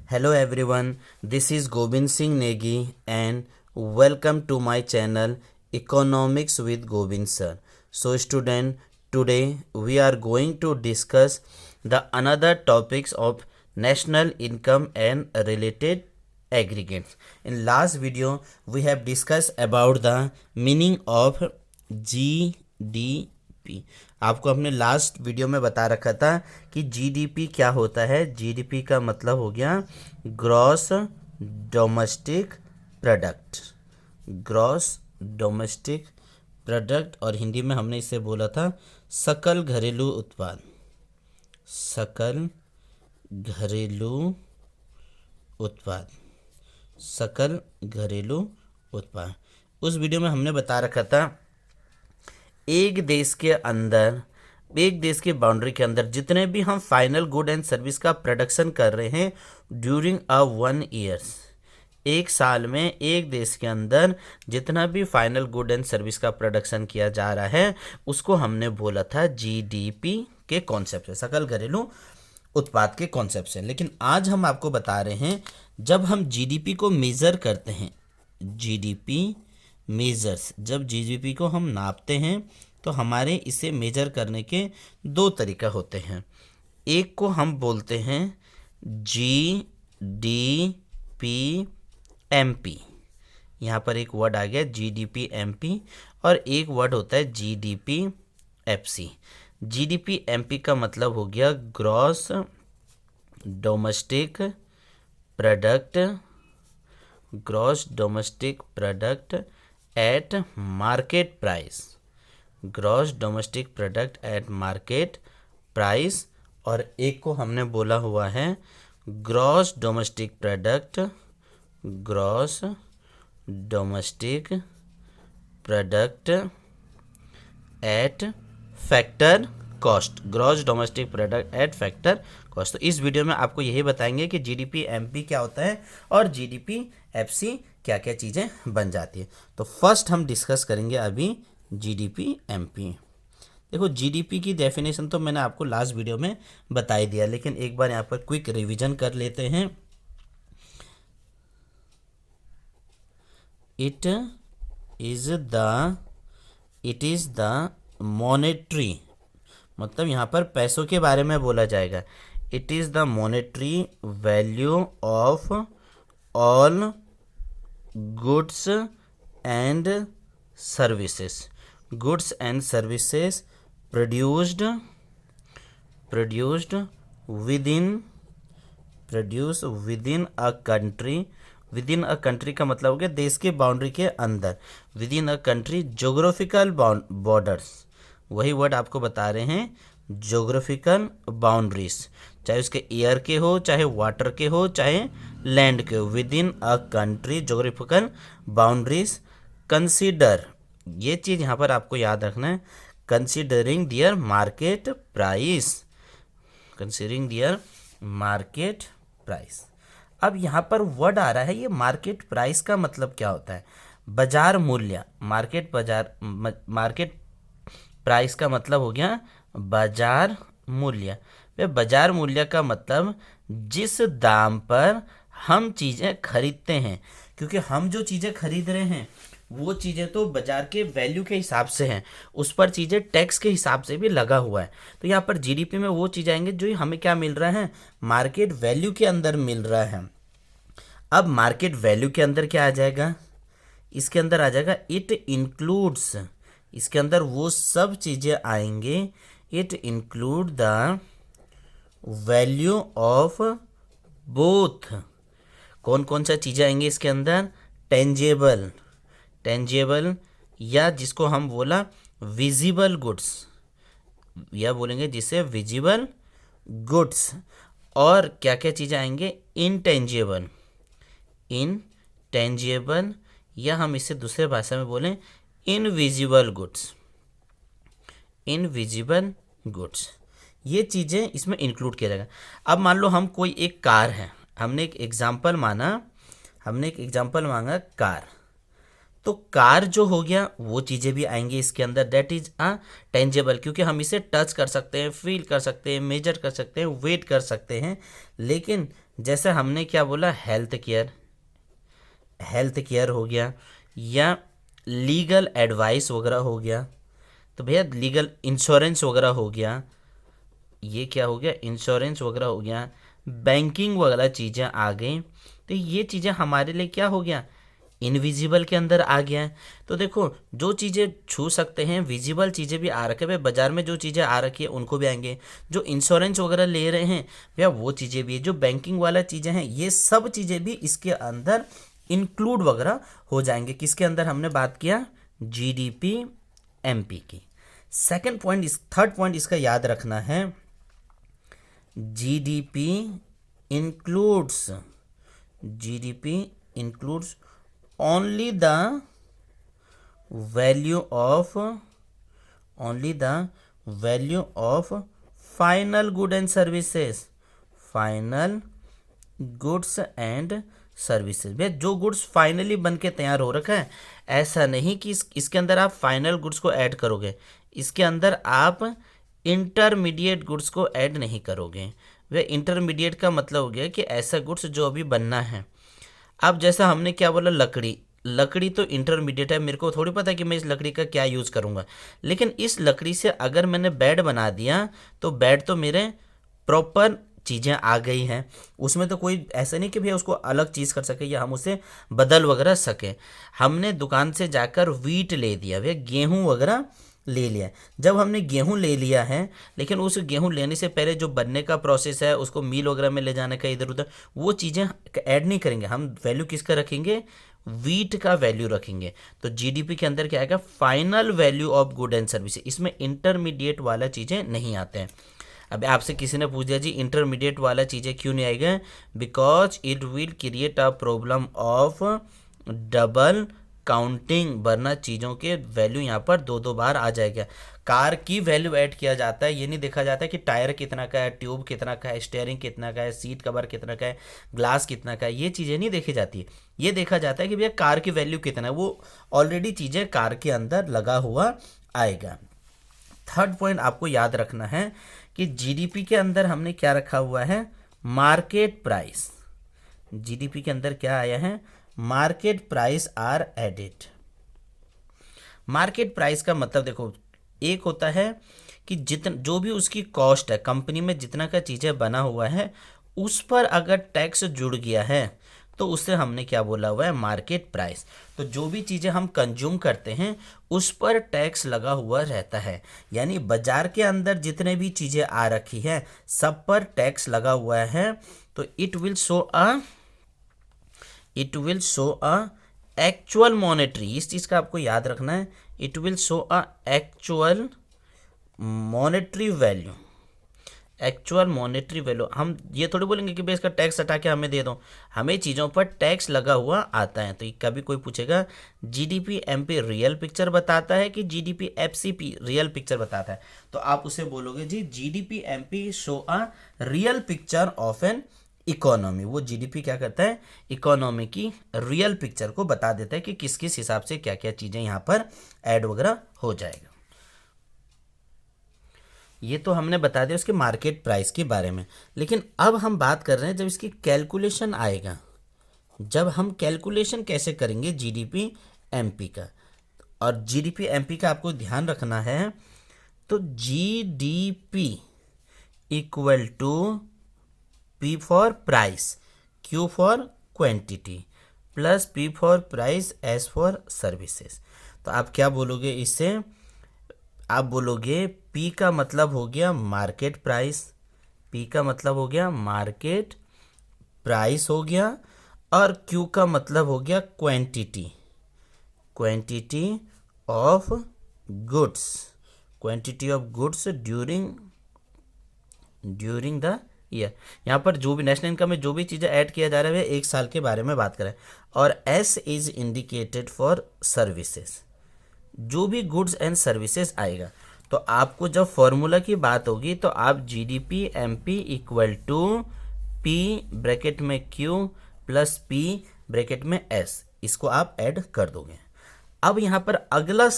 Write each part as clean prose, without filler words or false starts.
Hello everyone, this is Gobind Singh Negi and welcome to my channel Economics with Gobind Sir. So student, today we are going to discuss the another topics of national income and related aggregates. In last video we have discussed about the meaning of GDP. आपको हमने last video में बता रखा था कि GDP क्या होता है। जीडीपी का मतलब हो गया gross domestic product. Gross domestic product और हिंदी में हमने इसे बोला था सकल घरेलू उत्पाद। सकल घरेलू उत्पाद। सकल घरेलू उत्पाद। उस वीडियो में हमने बता रखा था एक देश के अंदर, एक देश के बाउंड्री के अंदर जितने भी हम फाइनल गुड एंड सर्विस का प्रोडक्शन कर रहे हैं ड्यूरिंग अ 1 ईयर्स, एक साल में एक देश के अंदर जितना भी फाइनल गुड एंड सर्विस का प्रोडक्शन किया जा रहा है उसको हमने बोला था जीडीपी के कॉन्सेप्ट से, सकल घरेलू उत्पाद के कॉन्सेप्ट से। लेकिन आज हम आपको बता रहे हैं जब हम जीडीपी को मेज़र करते हैं, जीडीपी मेजर्स, जब जीडीपी को हम नापते हैं तो हमारे इसे मेजर करने के दो तरीका होते हैं। एक को हम बोलते हैं G D P M P, यहाँ पर एक वर्ड आ गया G D P M P, और एक वर्ड होता है G D P F C. G D P M P का मतलब हो गया gross domestic product, gross domestic product at market price, gross domestic product at market price. और एक को हमने बोला हुआ है gross domestic product, gross domestic product at factor cost, gross domestic product at factor cost. तो इस वीडियो में आपको यही बताएंगे कि जीडीपी एमपी क्या होता है और जीडीपी एफसी क्या क्या चीज़ें बन जाती है। तो फर्स्ट हम डिस्कस करेंगे अभी जीडीपी एमपी। देखो जीडीपी की डेफिनेशन तो मैंने आपको लास्ट वीडियो में बता ही दिया, लेकिन एक बार यहाँ पर क्विक रिवीजन कर लेते हैं। इट इज द मॉनेटरी, मतलब यहाँ पर पैसों के बारे में बोला जाएगा। It is the monetary value of all goods and services, goods and services produced within a country. Within a country का मतलब हो गया देश के बाउंड्री के अंदर। Within a country geographical borders, वही वर्ड आपको बता रहे हैं, जोग्राफिकल बाउंड्रीज, चाहे उसके एयर के हो, चाहे वाटर के हो, चाहे लैंड के हो। Within a country geographical boundaries consider, ये चीज़ यहाँ पर आपको याद रखना है, कंसीडरिंग दियर मार्केट प्राइस, कंसीडरिंग दियर मार्केट प्राइस। अब यहाँ पर वर्ड आ रहा है ये मार्केट प्राइस का मतलब क्या होता है? बाजार मूल्य। मार्केट प्राइस का मतलब हो गया बाजार मूल्य। वे बाजार मूल्य का मतलब जिस दाम पर हम चीज़ें खरीदते हैं, क्योंकि हम जो चीज़ें खरीद रहे हैं वो चीज़ें तो बाजार के वैल्यू के हिसाब से हैं, उस पर चीज़ें टैक्स के हिसाब से भी लगा हुआ है। तो यहाँ पर जीडीपी में वो चीज़ आएंगे जो हमें क्या मिल रहा है, मार्केट वैल्यू के अंदर मिल रहा है। अब मार्केट वैल्यू के अंदर क्या आ जाएगा, इसके अंदर आ जाएगा इट इंक्लूड्स, इसके अंदर वो सब चीज़ें आएंगे, it include the value of both. कौन कौन सा चीज़ें आएंगे इसके अंदर? टेंजेबल, टेंजेबल या जिसको हम बोला विजिबल गुड्स, या बोलेंगे जिसे विजिबल गुड्स। और क्या क्या चीज़ें आएंगे? इनटेंजेबल, इनटेंजेबल, या हम इसे दूसरे भाषा में बोलें इनविजिबल गुड्स, इनविजिबल गुड्स। ये चीज़ें इसमें इंक्लूड किया जाएगा। अब मान लो हम कोई एक कार है, हमने एक एग्जांपल मांगा कार, तो कार जो हो गया वो चीज़ें भी आएंगी इसके अंदर, दैट इज अ टेंजेबल, क्योंकि हम इसे टच कर सकते हैं, फील कर सकते हैं, मेजर कर सकते हैं, वेट कर सकते हैं। लेकिन जैसे हमने क्या बोला, हेल्थ केयर हो गया या लीगल एडवाइस वगैरह हो गया, तो भैया लीगल इंश्योरेंस वगैरह हो गया, ये क्या हो गया, इंश्योरेंस वगैरह हो गया, बैंकिंग वगैरह चीज़ें आ गई। तो ये चीज़ें हमारे लिए क्या हो गया, इनविजिबल के अंदर आ गया है। तो देखो जो चीज़ें छू सकते हैं, विजिबल चीज़ें भी आ रखे हैं, बाजार में जो चीज़ें आ रखी है उनको भी आएंगे, जो इंश्योरेंस वगैरह ले रहे हैं भैया वो चीज़ें भी है, जो बैंकिंग वाला चीज़ें हैं ये सब चीज़ें भी इसके अंदर इंक्लूड वगैरह हो जाएंगे। किसके अंदर हमने बात किया, जीडीपी एमपी की। सेकंड पॉइंट, थर्ड पॉइंट इसका याद रखना है, GDP includes only the value of final goods and services, भैया जो गुड्स फाइनली बन के तैयार हो रखा है, ऐसा नहीं कि इसके अंदर आप फाइनल गुड्स को ऐड करोगे, इसके अंदर आप इंटरमीडिएट गुड्स को ऐड नहीं करोगे। वह इंटरमीडिएट का मतलब हो गया कि ऐसा गुड्स जो अभी बनना है। अब जैसा हमने क्या बोला, लकड़ी तो इंटरमीडिएट है, मेरे को थोड़ी पता है कि मैं इस लकड़ी का क्या यूज़ करूँगा, लेकिन इस लकड़ी से अगर मैंने बेड बना दिया तो बेड तो मेरे प्रॉपर चीज़ें आ गई हैं, उसमें तो कोई ऐसा नहीं कि भैया उसको अलग चीज़ कर सके या हम उसे बदल वगैरह सकें। हमने दुकान से जाकर वीट ले दिया, भैया गेहूँ वगैरह ले लिया। जब हमने गेहूं ले लिया है, लेकिन उस गेहूं लेने से पहले जो बनने का प्रोसेस है, उसको मिल वगैरह में ले जाने का, इधर उधर वो चीज़ें ऐड नहीं करेंगे हम। वैल्यू किसका रखेंगे, वीट का वैल्यू रखेंगे। तो जीडीपी के अंदर क्या आएगा, final value of good and service, इसमें इंटरमीडिएट वाला चीज़ें नहीं आते हैं। अब आपसे किसी ने पूछ दिया जी इंटरमीडिएट वाला चीज़ें क्यों नहीं आएगा, because it will create a problem of double counting, वरना चीज़ों के वैल्यू यहाँ पर दो बार आ जाएगा। कार की वैल्यू ऐड किया जाता है, ये नहीं देखा जाता है कि टायर कितना का है, ट्यूब कितना का है, स्टीयरिंग कितना का है, सीट कवर कितना का है, ग्लास कितना का है, ये चीज़ें नहीं देखी जाती। ये देखा जाता है कि भैया कार की वैल्यू कितना है, वो ऑलरेडी चीज़ें कार के अंदर लगा हुआ आएगा। थर्ड पॉइंट आपको याद रखना है कि जीडीपी के अंदर हमने क्या रखा हुआ है, मार्केट प्राइस। जीडीपी के अंदर क्या आया है, market price are added. Market price का मतलब देखो, एक होता है कि जो भी उसकी कॉस्ट है, कंपनी में जितना का चीज़ें बना हुआ है, उस पर अगर टैक्स जुड़ गया है तो उससे हमने क्या बोला हुआ है, मार्केट प्राइस। तो जो भी चीज़ें हम कंज्यूम करते हैं उस पर टैक्स लगा हुआ रहता है, यानी बाजार के अंदर जितने भी चीज़ें आ रखी है सब पर टैक्स लगा हुआ है। तो it will show a actual monetary, इस चीज़ का आपको याद रखना है, it will show a actual monetary value. Actual monetary value, हम ये थोड़ी बोलेंगे कि भाई इसका टैक्स हटा के हमें दे दो, हमें चीज़ों पर टैक्स लगा हुआ आता है। तो कभी कोई पूछेगा जीडीपी एमपी रियल पिक्चर बताता है कि जीडीपी एफसीपी रियल पिक्चर बताता है, तो आप उसे बोलोगे जी GDP MP show a real picture of an economy. वो जीडीपी क्या करता है, इकोनॉमी की रियल पिक्चर को बता देता है कि किस किस हिसाब से क्या क्या चीज़ें यहाँ पर ऐड वगैरह हो जाएगा। ये तो हमने बता दिया उसके मार्केट प्राइस के बारे में, लेकिन अब हम बात कर रहे हैं जब इसकी कैलकुलेशन आएगा, जब हम कैलकुलेशन कैसे करेंगे जीडीपी एमपी का। और जीडीपी एमपी का आपको ध्यान रखना है, तो GDP equal to P for price, Q for quantity, plus P for price, S for services. तो आप क्या बोलोगे इससे, आप बोलोगे P का मतलब हो गया मार्केट प्राइस, P का मतलब हो गया मार्केट प्राइस हो गया, और Q का मतलब हो गया quantity, quantity of goods, quantity of goods during the year. यहाँ पर जो भी नेशनल इनकम में जो भी चीज़ें ऐड किया जा रहा है एक साल के बारे में बात करें। और S is indicated for services, जो भी गुड्स एंड सर्विसेज आएगा। तो आपको जब फॉर्मूला की बात होगी तो आप GDP MP equal to P bracket में Q प्लस P ब्रैकेट में S, इसको आप ऐड कर दोगे। अब यहाँ पर अगला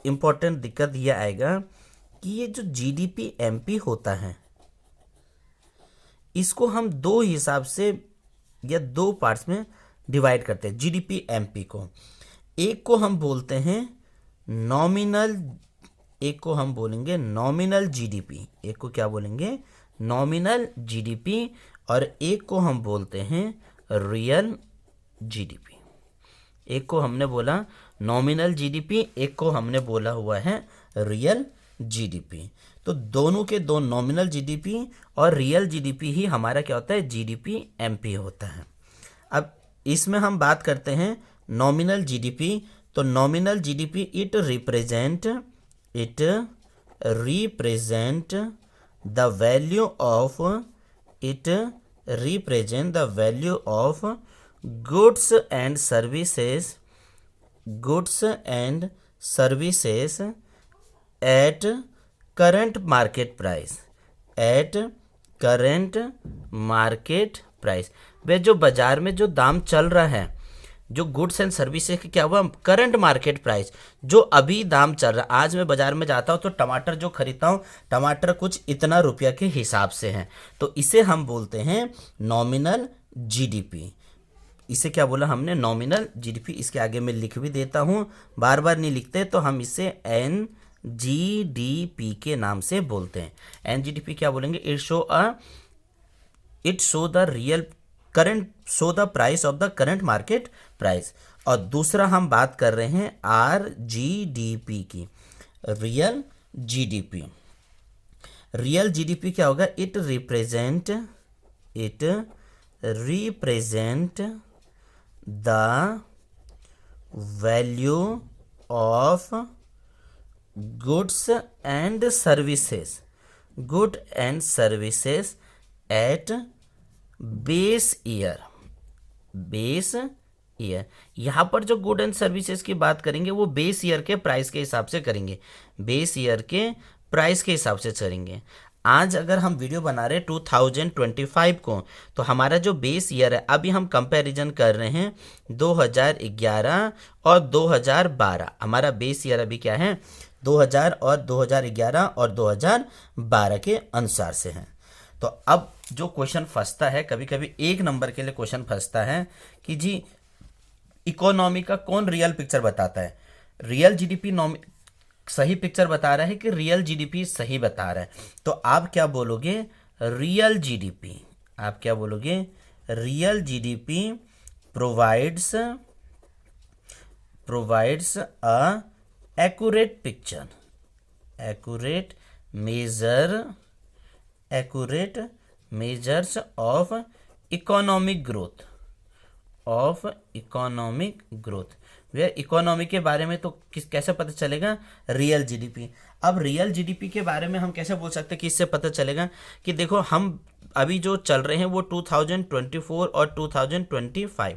इम्पोर्टेंट दिक्कत यह आएगा कि ये जो जीडीपी एमपी होता है, इसको हम दो हिसाब से या दो पार्ट्स में डिवाइड करते हैं जीडीपी एमपी को। एक को हम बोलते हैं नॉमिनल, एक को हम बोलेंगे नॉमिनल जीडीपी, एक को क्या बोलेंगे नॉमिनल जीडीपी, और एक को हम बोलते हैं रियल जीडीपी। एक को हमने बोला नॉमिनल जीडीपी, एक को हमने बोला हुआ है रियल जीडीपी। तो दोनों के दो नॉमिनल जीडीपी और रियल जीडीपी ही हमारा क्या होता है जीडीपी एमपी होता है। अब इसमें हम बात करते हैं नॉमिनल जीडीपी। तो nominal GDP it represent the value of goods and services at current market price. वे जो बाजार में जो दाम चल रहा है, जो गुड्स एंड सर्विसेज की क्या हुआ करंट मार्केट प्राइस, जो अभी दाम चल रहा है। आज मैं बाजार में जाता हूँ तो टमाटर जो खरीदता हूँ, टमाटर कुछ इतना रुपया के हिसाब से है, तो इसे हम बोलते हैं नॉमिनल जीडीपी। इसे क्या बोला हमने नॉमिनल जीडीपी। इसके आगे मैं लिख भी देता हूँ, बार बार नहीं लिखते, तो हम इसे एनजीडीपी के नाम से बोलते हैं। एनजीडीपी क्या बोलेंगे, it show the price of the current market price. और दूसरा हम बात कर रहे हैं आरजीडीपी की, रियल जीडीपी। रियल जीडीपी क्या होगा, it represent the value of goods and services eight base year. यहाँ पर जो गुड एंड सर्विसेज की बात करेंगे वो बेस ईयर के प्राइस के हिसाब से करेंगे, करेंगे। आज अगर हम वीडियो बना रहे हैं 2025 को, तो हमारा जो बेस ईयर है, अभी हम कंपैरिजन कर रहे हैं 2011 और 2012। हमारा बेस ईयर अभी क्या है 2000 और 2011 और 2012 के अनुसार से है। तो अब जो क्वेश्चन फंसता है, कभी कभी एक नंबर के लिए क्वेश्चन फंसता है कि जी इकोनॉमी का कौन रियल पिक्चर बताता है, रियल जीडीपी सही पिक्चर बता रहा है कि रियल जीडीपी सही बता रहा है। तो आप क्या बोलोगे रियल जीडीपी, आप क्या बोलोगे real GDP provides a accurate picture, accurate measures of economic growth. Way economy के बारे में तो कैसे पता चलेगा रियल जीडीपी। अब रियल जीडीपी के बारे में हम कैसे बोल सकते हैं कि इससे पता चलेगा कि देखो हम अभी जो चल रहे हैं वो 2024 और 2025,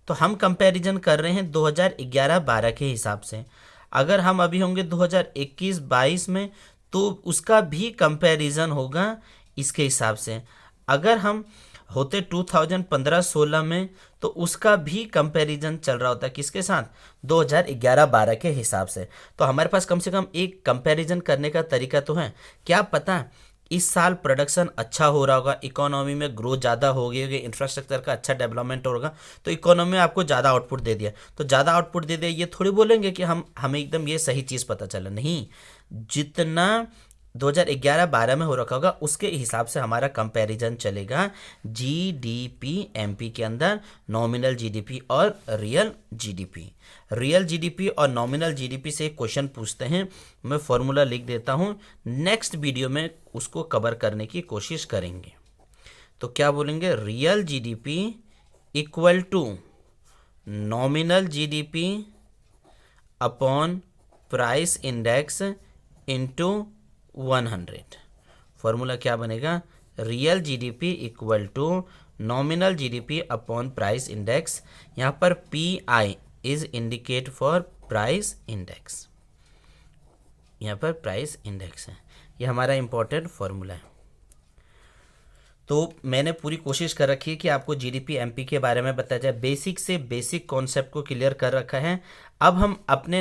तो हम कंपैरिजन कर रहे हैं 2011-12 के हिसाब से। अगर हम अभी होंगे 2021-22 में, तो उसका भी कंपैरिजन होगा इसके हिसाब से। अगर हम होते 2015-16 में, तो उसका भी कंपैरिजन चल रहा होता है किसके साथ 2011-12 के हिसाब से। तो हमारे पास कम से कम एक कंपैरिजन करने का तरीका तो है। क्या पता इस साल प्रोडक्शन अच्छा हो रहा होगा, इकोनॉमी में ग्रोथ ज़्यादा होगी, इंफ्रास्ट्रक्चर का अच्छा डेवलपमेंट होगा, तो इकोनॉमी में आपको ज़्यादा आउटपुट दे दिया, तो ज़्यादा आउटपुट दे दिया, ये थोड़ी बोलेंगे कि हमें एकदम ये सही चीज़ पता चला। नहीं, जितना 2011-12 में हो रखा होगा उसके हिसाब से हमारा कंपैरिजन चलेगा जीडीपी एमपी के अंदर, नॉमिनल जीडीपी और रियल जीडीपी और नॉमिनल जीडीपी से एक क्वेश्चन पूछते हैं। मैं फॉर्मूला लिख देता हूं, नेक्स्ट वीडियो में उसको कवर करने की कोशिश करेंगे। तो क्या बोलेंगे, real GDP equal to nominal GDP upon price index into 100। Formula क्या बनेगा, real GDP equal to nominal GDP upon price index. यहाँ पर PI is indicate for price index, यहाँ पर प्राइस इंडेक्स है, ये हमारा इंपॉर्टेंट फॉर्मूला है। तो मैंने पूरी कोशिश कर रखी है कि आपको जीडीपी एमपी के बारे में बताया जाए, बेसिक से बेसिक कॉन्सेप्ट को क्लियर कर रखा है। अब हम अपने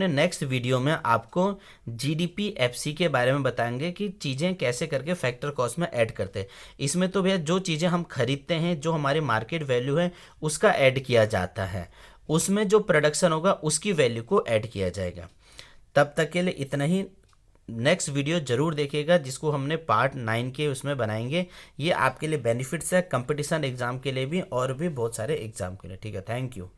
नेक्स्ट वीडियो में आपको जीडीपी एफसी के बारे में बताएंगे कि चीज़ें कैसे करके फैक्टर कॉस्ट में ऐड करते हैं। इसमें तो भैया जो चीज़ें हम खरीदते हैं, जो हमारी मार्केट वैल्यू है, उसका ऐड किया जाता है, उसमें जो प्रोडक्शन होगा उसकी वैल्यू को ऐड किया जाएगा। तब तक के लिए इतना ही। नेक्स्ट वीडियो जरूर देखिएगा जिसको हमने पार्ट 9 के उसमें बनाएंगे। ये आपके लिए बेनिफिट्स है कंपटीशन एग्जाम के लिए भी और भी बहुत सारे एग्जाम के लिए। ठीक है, थैंक यू।